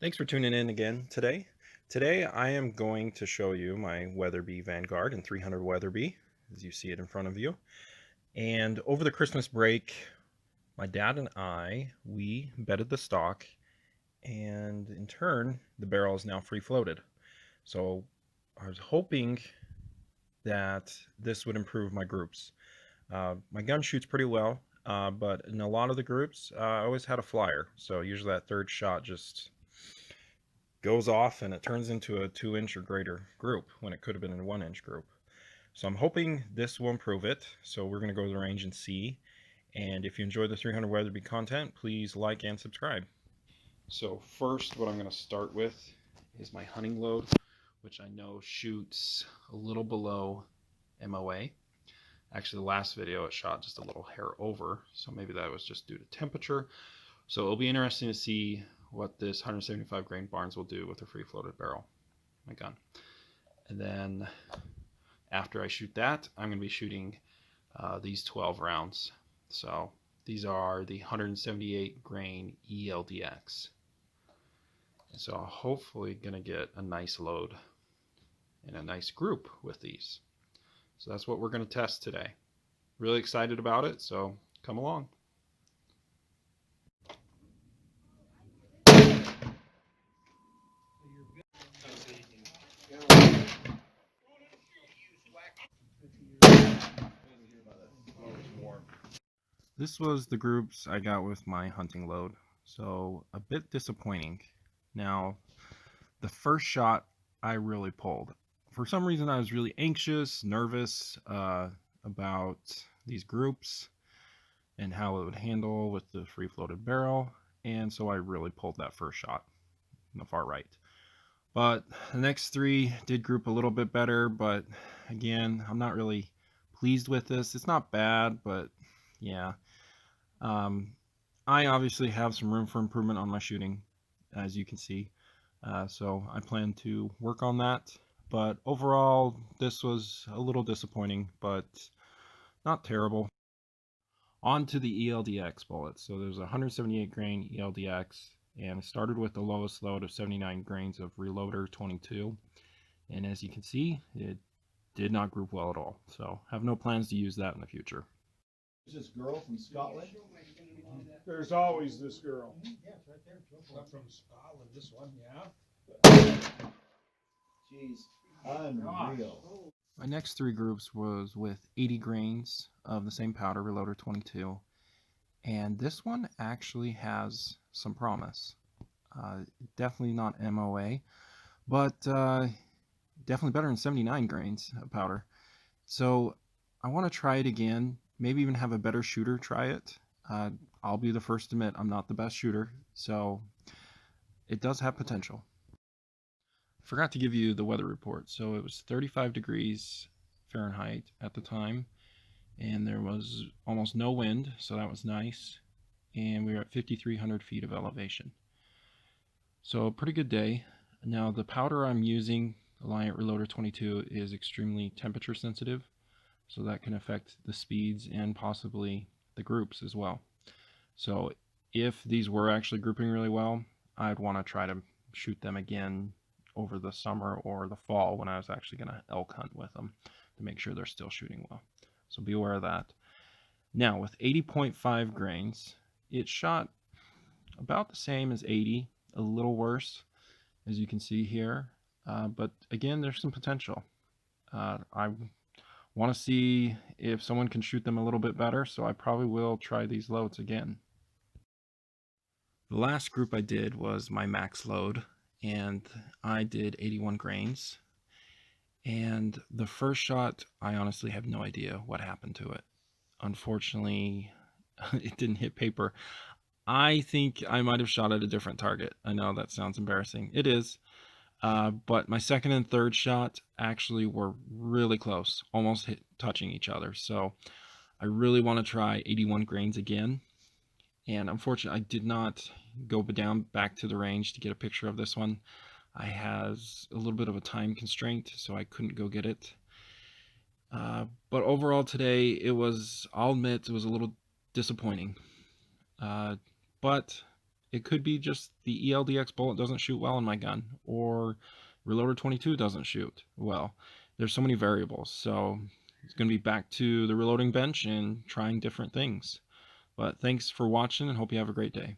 Thanks for tuning in again today. Today I am going to show you my Weatherby Vanguard in 300 Weatherby, as you see it in front of you. And over the Christmas break, my dad and we bedded the stock, and in turn, the barrel is now free floated. So I was hoping that this would improve my groups. My gun shoots pretty well, but in a lot of the groups, I always had a flyer. So usually that third shot just goes off and it turns into a 2-inch or greater group when it could have been a 1-inch group. So I'm hoping this will improve it. So we're going to go to the range and see. And if you enjoy the 300 Weatherby content, please like and subscribe. So first, what I'm going to start with is my hunting load, which I know shoots a little below MOA. Actually, the last video it shot just a little hair over, so maybe that was just due to temperature. So it'll be interesting to see what this 175 grain Barnes will do with a free floated barrel, my gun. And then after I shoot that, I'm going to be shooting these 12 rounds. So these are the 178 grain ELD-X. And so I'm hopefully going to get a nice load and a nice group with these. So that's what we're going to test today. Really excited about it, so come along. This was the groups I got with my hunting load, so a bit disappointing. Now, the first shot I really pulled. For some reason, I was really anxious, nervous about these groups and how it would handle with the free floated barrel, and so I really pulled that first shot in the far right. But the next three did group a little bit better, but again, I'm not really pleased with this. It's not bad, but yeah. I obviously have some room for improvement on my shooting, as you can see. So I plan to work on that. But overall, this was a little disappointing, but not terrible. On to the ELD-X bullets. So there's a 178 grain ELD-X, and it started with the lowest load of 79 grains of Reloader 22. And as you can see, it did not group well at all. So have no plans to use that in the future. This girl from Scotland. There's always this girl. Yeah, it's right there. From Scotland, this one, yeah. Jeez, unreal. My next three groups was with 80 grains of the same powder, Reloader 22, and this one actually has some promise. Definitely not MOA, but definitely better than 79 grains of powder. So I want to try it again, maybe even have a better shooter try it. I'll be the first to admit I'm not the best shooter, so it does have potential. Forgot to give you the weather report. So it was 35 degrees Fahrenheit at the time, and there was almost no wind, so that was nice. And we were at 5,300 feet of elevation. So a pretty good day. Now the powder I'm using, Alliant Reloader 22, is extremely temperature sensitive, so that can affect the speeds and possibly the groups as well. So if these were actually grouping really well, I'd want to try to shoot them again over the summer or the fall when I was actually going to elk hunt with them to make sure they're still shooting well. So be aware of that. Now with 80.5 grains, it shot about the same as 80, a little worse, as you can see here. But again, there's some potential. I want to see if someone can shoot them a little bit better, so I probably will try these loads again. The last group I did was my max load, and I did 81 grains. And the first shot, I honestly have no idea what happened to it. Unfortunately, it didn't hit paper. I think I might have shot at a different target. I know that sounds embarrassing. It is. But my second and third shot actually were really close, almost touching each other. So I really want to try 81 grains again. And unfortunately, I did not go down back to the range to get a picture of this one. I had a little bit of a time constraint, so I couldn't go get it. But overall today, I'll admit, it was a little disappointing. But It could be just the ELD-X bullet doesn't shoot well in my gun, or reloader 22 doesn't shoot well. There's so many variables, so it's going to be back to the reloading bench and trying different things. But thanks for watching and hope you have a great day.